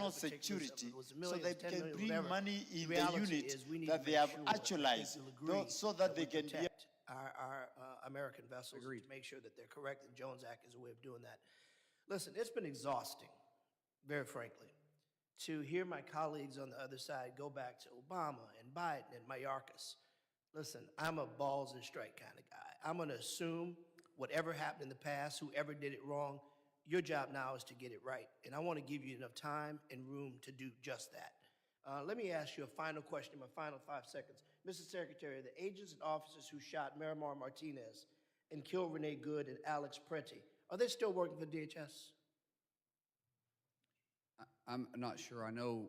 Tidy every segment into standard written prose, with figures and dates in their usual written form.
internal particular security stuff, it was so millions, they 10 can million, bring whatever. money in the reality unit is we need that to they make have sure actualized that people agree so that they we can be protect our American vessels to make sure that they're correct. The Jones Act is a way of doing that. Listen, it's been exhausting, very frankly, to hear my colleagues on the other side go back to Obama and Biden and Mayorkas. Listen, I'm a balls and strike kind of guy. I'm going to assume whatever happened in the past, whoever did it wrong, your job now is to get it right. And I want to give you enough time and room to do just that. Let me ask you a final question, my final 5 seconds. Mr. Secretary, the agents and officers who shot Miramar Martinez and killed Renee Good and Alex Preti, are they still working for DHS? I'm not sure. I know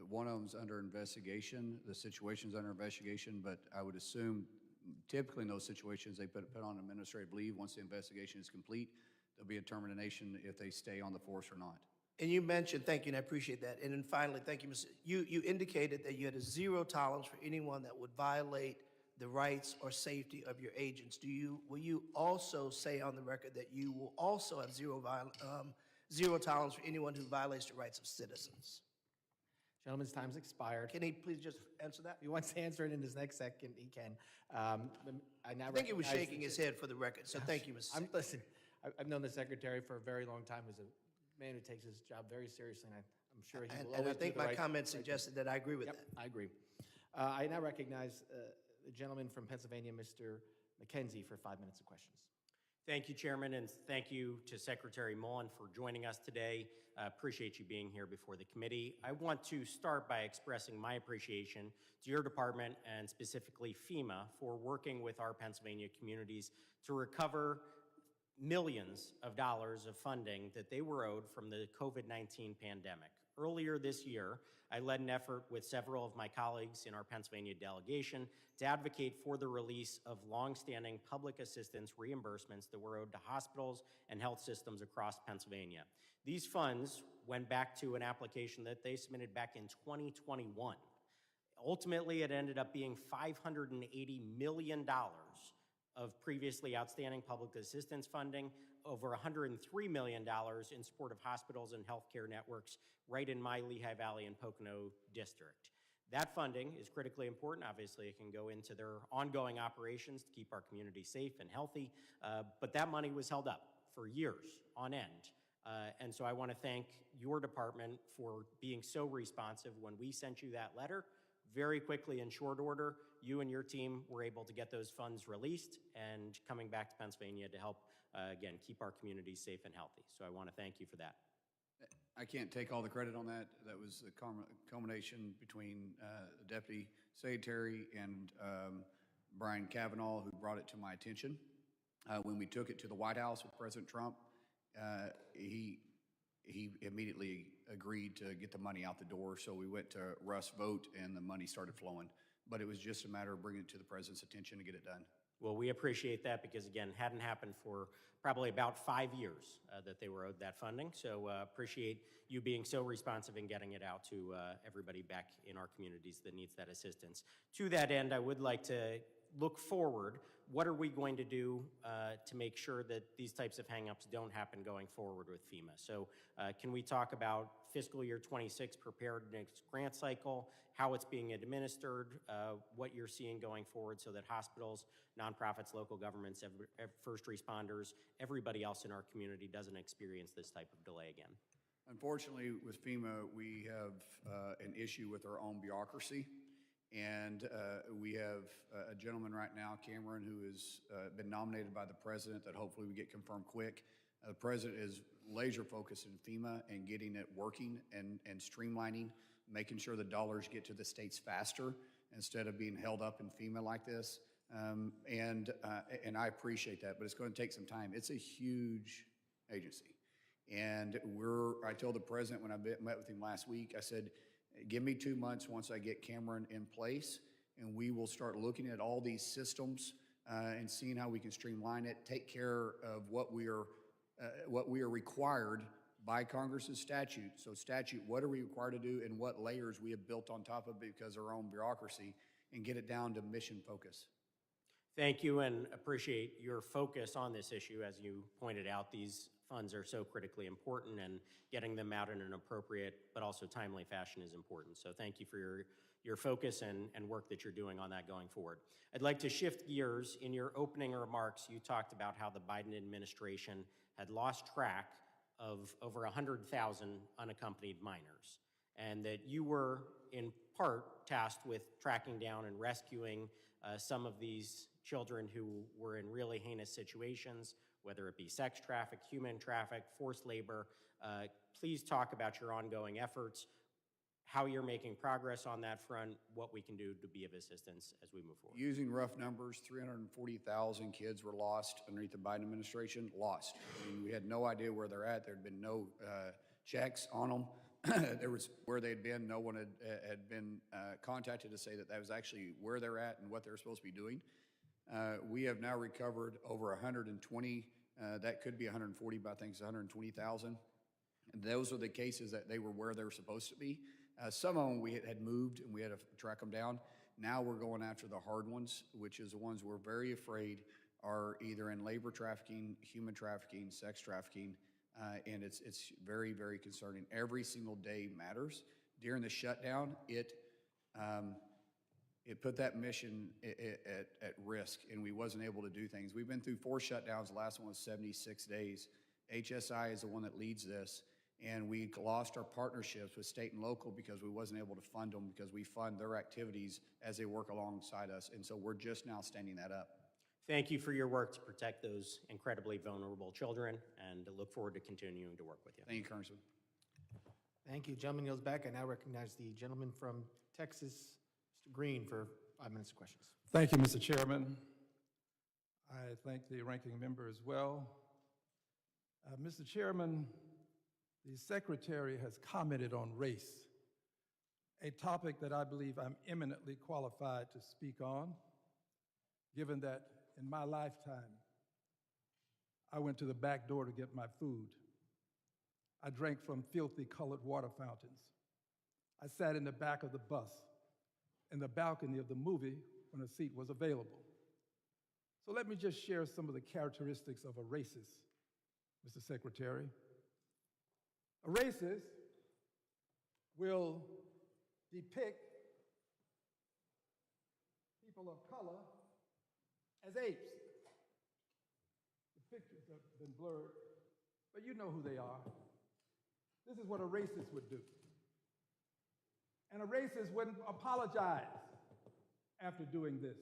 one of them's under investigation. The situation's under investigation, but I would assume typically in those situations they put on administrative leave. Once the investigation is complete, there'll be a determination if they stay on the force or not. And you mentioned, thank you, and I appreciate that. And then finally, thank you, Mr. You indicated that you had a zero tolerance for anyone that would violate the rights or safety of your agents. Will you also say on the record that you will also have zero tolerance for anyone who violates the rights of citizens? Gentleman's time's expired. Can he please just answer that? If he wants to answer it in his next second, he can. I think he was shaking his head for the record, so thank you, Mr. Secretary. Listen, I've known the Secretary for a very long time. He's a man who takes his job very seriously, and I'm sure he will always do the right. And I think my comment suggested that I agree with that. I agree. I now recognize the gentleman from Pennsylvania, Mr. McKenzie, for 5 minutes of questions. Thank you, Chairman, and thank you to Secretary Mullin for joining us today. Appreciate you being here before the committee. I want to start by expressing my appreciation to your department and specifically FEMA for working with our Pennsylvania communities to recover millions of dollars of funding that they were owed from the COVID-19 pandemic. Earlier this year, I led an effort with several of my colleagues in our Pennsylvania delegation to advocate for the release of longstanding public assistance reimbursements that were owed to hospitals and health systems across Pennsylvania. These funds went back to an application that they submitted back in 2021. Ultimately, it ended up being $580 million of previously outstanding public assistance funding, over $103 million in support of hospitals and healthcare networks right in my Lehigh Valley and Pocono district. That funding is critically important. Obviously, it can go into their ongoing operations to keep our community safe and healthy, but that money was held up for years on end. And so I want to thank your department for being so responsive. When we sent you that letter, very quickly in short order, you and your team were able to get those funds released and coming back to Pennsylvania to help, again, keep our communities safe and healthy. So I want to thank you for that. I can't take all the credit on that. That was a culmination between the Deputy Secretary and Brian Kavanaugh, who brought it to my attention. When we took it to the White House with President Trump, he immediately agreed to get the money out the door. So we went to Russ vote and the money started flowing. But it was just a matter of bringing it to the President's attention to get it done. Well, we appreciate that because, again, hadn't happened for probably about 5 years that they were owed that funding. So appreciate you being so responsive in getting it out to everybody back in our communities that needs that assistance. To that end, I would like to look forward. What are we going to do to make sure that these types of hangups don't happen going forward with FEMA? So can we talk about fiscal year 26 preparedness grant cycle, how it's being administered, what you're seeing going forward so that hospitals, nonprofits, local governments, first responders, everybody else in our community doesn't experience this type of delay again? Unfortunately, with FEMA, we have an issue with our own bureaucracy. And we have a gentleman right now, Cameron, who has been nominated by the President that hopefully we get confirmed quick. The President is laser focused in FEMA and getting it working and streamlining, making sure the dollars get to the states faster instead of being held up in FEMA like this. And I appreciate that, but it's going to take some time. It's a huge agency. And I told the President when I met with him last week, I said, give me 2 months once I get Cameron in place, and we will start looking at all these systems and seeing how we can streamline it, take care of what we are required by Congress's statute. So statute, what are we required to do and what layers we have built on top of it because of our own bureaucracy, and get it down to mission focus. Thank you, and appreciate your focus on this issue. As you pointed out, these funds are so critically important, and getting them out in an appropriate but also timely fashion is important. So thank you for your focus and work that you're doing on that going forward. I'd like to shift gears. In your opening remarks, you talked about how the Biden administration had lost track of over 100,000 unaccompanied minors, and that you were in part tasked with tracking down and rescuing some of these children who were in really heinous situations, whether it be sex traffic, human traffic, forced labor. Please talk about your ongoing efforts, how you're making progress on that front, what we can do to be of assistance as we move forward. Using rough numbers, 340,000 kids were lost underneath the Biden administration, lost. I mean, we had no idea where they're at. There had been no checks on them. There was where they'd been. No one had been contacted to say that was actually where they're at and what they're supposed to be doing. We have now recovered over 120. That could be 140, but I think it's 120,000. And those are the cases that they were where they were supposed to be. Some of them we had moved and we had to track them down. Now we're going after the hard ones, which is the ones we're very afraid are either in labor trafficking, human trafficking, sex trafficking, and it's very, very concerning. Every single day matters. During the shutdown, it put that mission at risk, and we wasn't able to do things. We've been through 4 shutdowns. The last one was 76 days. HSI is the one that leads this, and we lost our partnerships with state and local because we wasn't able to fund them, because we fund their activities as they work alongside us, and so we're just now standing that up. Thank you for your work to protect those incredibly vulnerable children, and I look forward to continuing to work with you. Thank you, Congressman. Thank you. Gentleman yields back. I now recognize the gentleman from Texas, Mr. Green, for 5 minutes of questions. Thank you, Mr. Chairman. I thank the ranking member as well. Mr. Chairman, the Secretary has commented on race, a topic that I believe I'm eminently qualified to speak on, given that in my lifetime, I went to the back door to get my food. I drank from filthy colored water fountains. I sat in the back of the bus, in the balcony of the movie when a seat was available. So let me just share some of the characteristics of a racist, Mr. Secretary. A racist will depict people of color as apes. The pictures have been blurred, but you know who they are. This is what a racist would do. And a racist wouldn't apologize after doing this.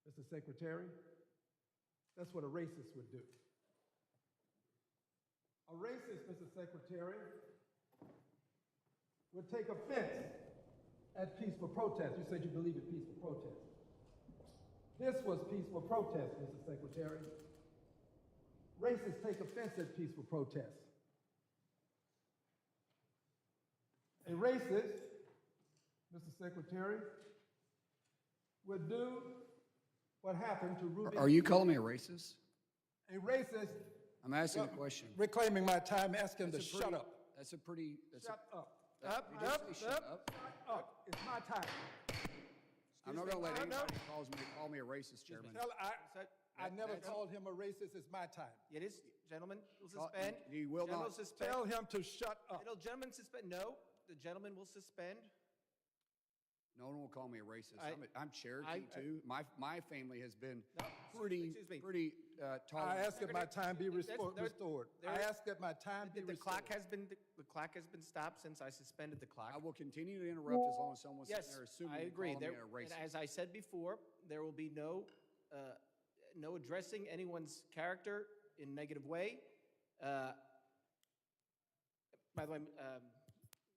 Mr. Secretary, that's what a racist would do. A racist, Mr. Secretary, would take offense at peaceful protest. You said you believe in peaceful protest. This was peaceful protest, Mr. Secretary. Racists take offense at peaceful protest. A racist, Mr. Secretary, would do what happened to Ruby. Are you calling me a racist? A racist. I'm asking a question. Reclaiming my time, asking him to shut up. That's a pretty. Shut up. You did say shut up. Shut up. It's my time. I'm not going to let anybody call me a racist, Chairman. I never called him a racist. It's my time. It is, gentleman, will suspend. You will Gentleman not. will suspend. Tell him to shut up. Gentleman suspend. No, the gentleman will suspend. No one will call me a racist. I'm I- Cherokee too. My family has been No, pretty I tolerant. ask that my time be That's- restored. I ask that my time be The restored. the clock has been stopped since I suspended the clock. I will continue to interrupt as long as someone's Yes, sitting there assuming I you're agree. calling me There, a racist. and as I said before, there will be no addressing anyone's character in a negative way. By the way,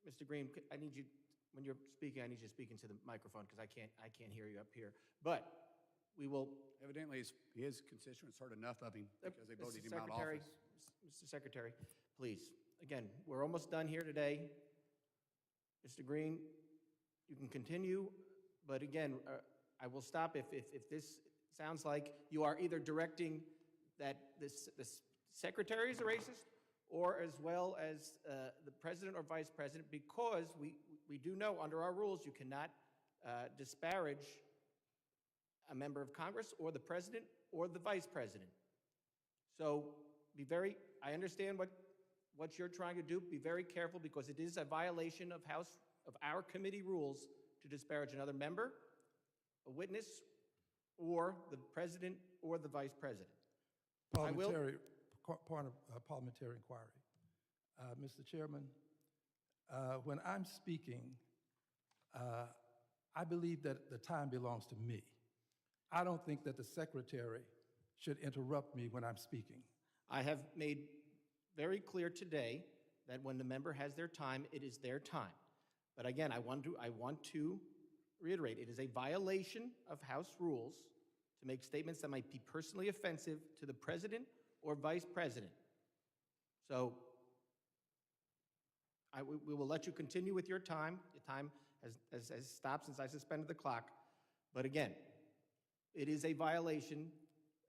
Mr. Green, I need you, when you're speaking, I need you to speak into the microphone because I can't hear you up here. But we will. Evidently, his constituents heard enough of him because they voted Mr. him out of Secretary, office. Mr. Secretary, please, again, we're almost done here today. Mr. Green, you can continue, but again, I will stop if this sounds like you are either directing that this secretary is a racist, or as well as the president or vice president, because we do know under our rules you cannot disparage a member of Congress or the president or the vice president. So be very I understand what you're trying to do. Be very careful because it is a violation of our committee rules to disparage another member, a witness, or the president or the vice president. Parliamentary, point of parliamentary inquiry. Mr. Chairman, when I'm speaking, I believe that the time belongs to me. I don't think that the secretary should interrupt me when I'm speaking. I have made very clear today that when the member has their time, it is their time. But again, I want to reiterate, it is a violation of House rules to make statements that might be personally offensive to the president or vice president. So we will let you continue with your time. Your time has stopped since I suspended the clock. But again, it is a violation.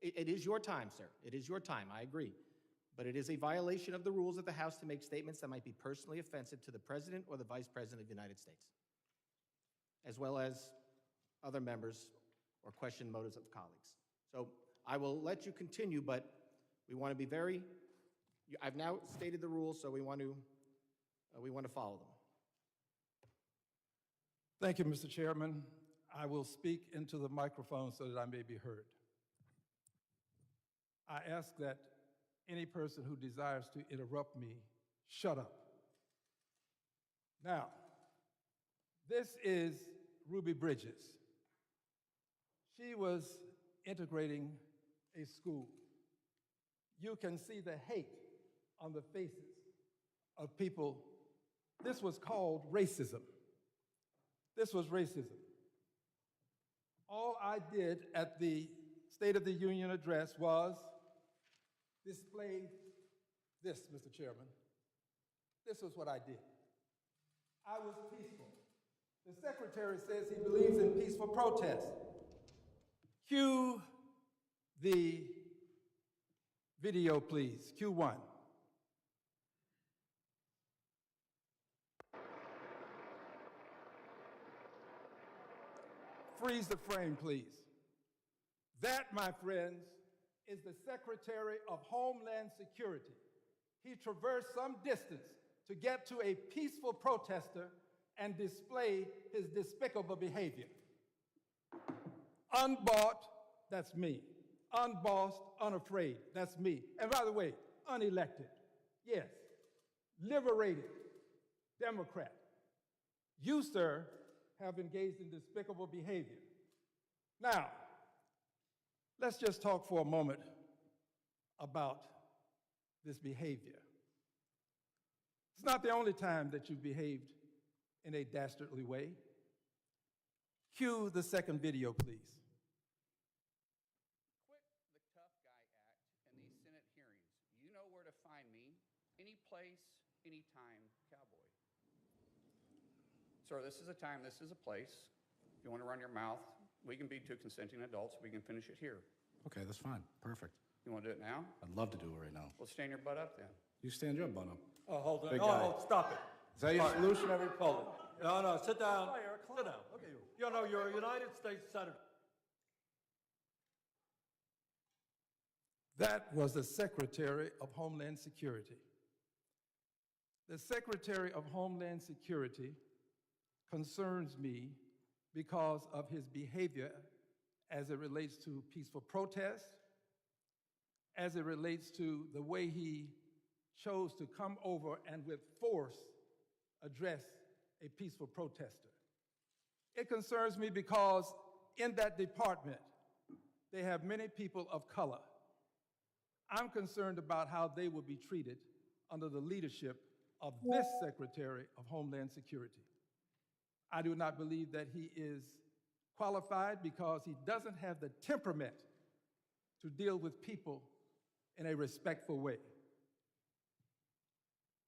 It is your time, sir. It is your time, I agree. But it is a violation of the rules of the House to make statements that might be personally offensive to the president or the vice president of the United States, as well as other members or question motives of colleagues. So I will let you continue, but we want to be very, I've now stated the rules, so we want to follow them. Thank you, Mr. Chairman. I will speak into the microphone so that I may be heard. I ask that any person who desires to interrupt me, shut up. Now, this is Ruby Bridges. She was integrating a school. You can see the hate on the faces of people. This was called racism. This was racism. All I did at the State of the Union address was display this, Mr. Chairman. This was what I did. I was peaceful. The secretary says he believes in peaceful protest. Cue the video, please. Cue one. Freeze the frame, please. That, my friends, is the Secretary of Homeland Security. He traversed some distance to get to a peaceful protester and display his despicable behavior. Unbought, that's me. Unbossed, unafraid, that's me. And by the way, unelected, yes. Liberated, Democrat. You, sir, have engaged in despicable behavior. Now, let's just talk for a moment about this behavior. It's not the only time that you've behaved in a dastardly way. Cue the second video, please. Quit the tough guy act in these Senate hearings. You know where to find me. Any place, anytime, cowboy. Sir, this is a time, this is a place. If you want to run your mouth, we can be two consenting adults. We can finish it here. Okay, that's fine. Perfect. You want to do it now? I'd love to do it right now. Well, stand your butt up then. You stand your butt up. Oh, hold on. Big Oh, guy. oh, stop it. Is that your solution? Hold it. No, no, sit down. Sit down. Okay. You know, you're a United States Senator. That was the Secretary of Homeland Security. The Secretary of Homeland Security concerns me because of his behavior as it relates to peaceful protest, as it relates to the way he chose to come over and with force address a peaceful protester. It concerns me because in that department, they have many people of color. I'm concerned about how they will be treated under the leadership of this Secretary of Homeland Security. I do not believe that he is qualified because he doesn't have the temperament to deal with people in a respectful way.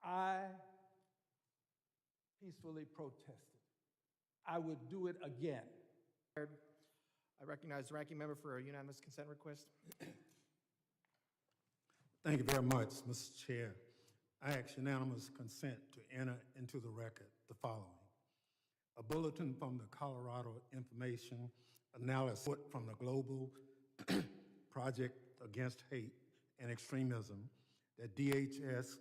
I peacefully protested. I would do it again. I recognize the ranking member for a unanimous consent request. Thank you very much, Mr. Chair. I ask unanimous consent to enter into the record the following. A bulletin from the Colorado Information Analysis from the Global Project Against Hate and Extremism that DHS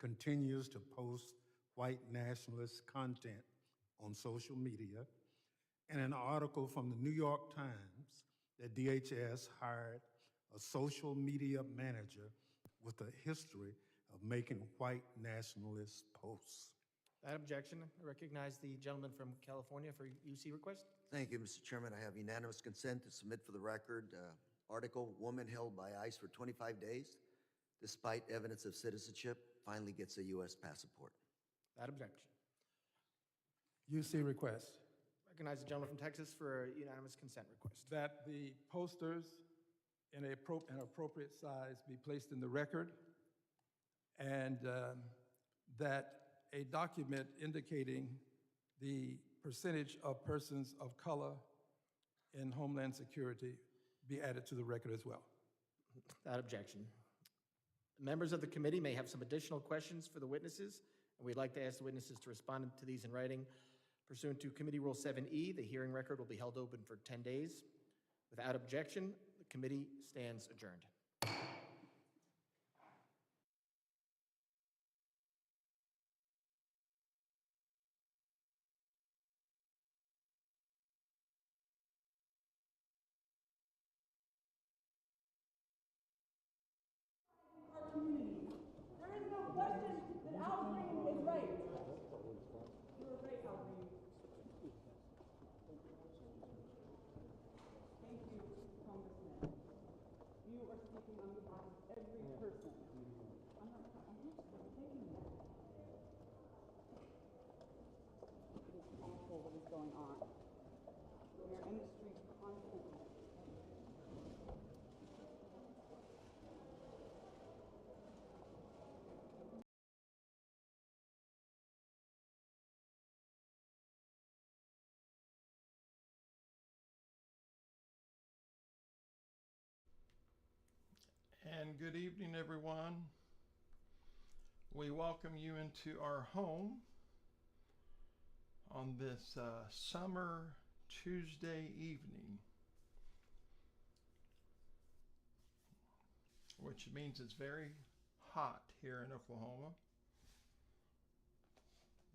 continues to post white nationalist content on social media, and an article from the New York Times that DHS hired a social media manager with a history of making white nationalist posts. Without objection, I recognize the gentleman from California for UC request. Thank you, Mr. Chairman. I have unanimous consent to submit for the record article, woman held by ICE for 25 days, despite evidence of citizenship, finally gets a U.S. passport. Without objection. UC request Recognize the gentleman from Texas for a unanimous consent request. that the posters in an appropriate size be placed in the record, and that a document indicating the percentage of persons of color in Homeland Security be added to the record as well. Without objection. Members of the committee may have some additional questions for the witnesses, and we'd like to ask the witnesses to respond to these in writing. Pursuant to Committee Rule 7E, the hearing record will be held open for 10 days. Without objection, the committee stands adjourned. There is no question that Al Green is right. You were right, Al Green. Thank you, Congressman. You are speaking on behalf of every person. I'm not taking that. It is awful what is going on. We are in the streets constantly. And good evening, everyone. We welcome you into our home on this summer Tuesday evening, which means it's very hot here in Oklahoma.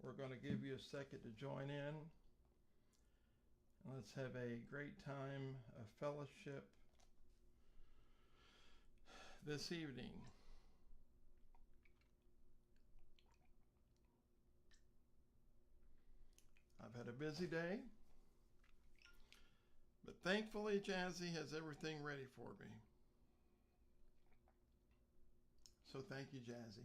We're going to give you a second to join in. Let's have a great time of fellowship this evening. I've had a busy day, but thankfully Jazzy has everything ready for me. So thank you, Jazzy.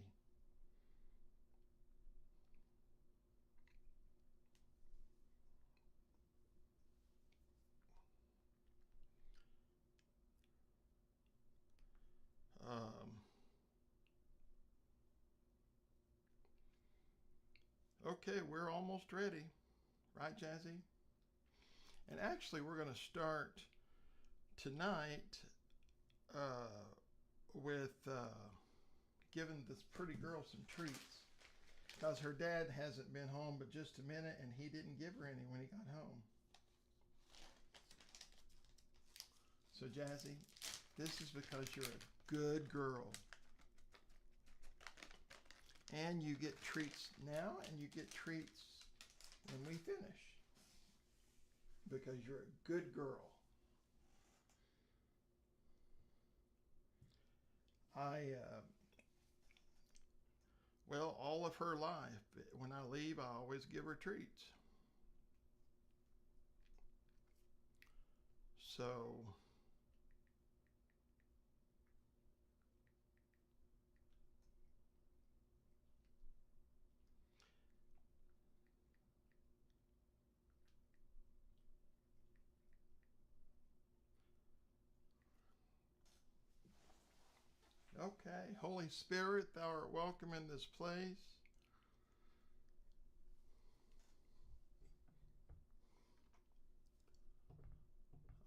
Okay, we're almost ready. Right, Jazzy? And actually, we're going to start tonight with giving this pretty girl some treats, because her dad hasn't been home but just a minute, and he didn't give her any when he got home. So, Jazzy, this is because you're a good girl. And you get treats now, and you get treats when we finish, because you're a good girl. Well, all of her life, when I leave, I always give her treats. So, okay, Holy Spirit, thou art welcome in this place.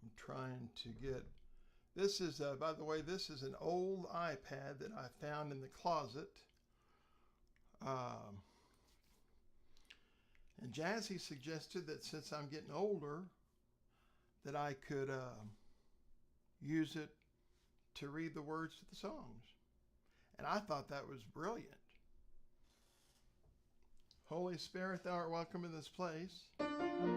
I'm trying to get, this is, by the way, this is an old iPad that I found in the closet. And Jazzy suggested that since I'm getting older, that I could use it to read the words to the songs. And I thought that was brilliant. Holy Spirit, thou art welcome in this place.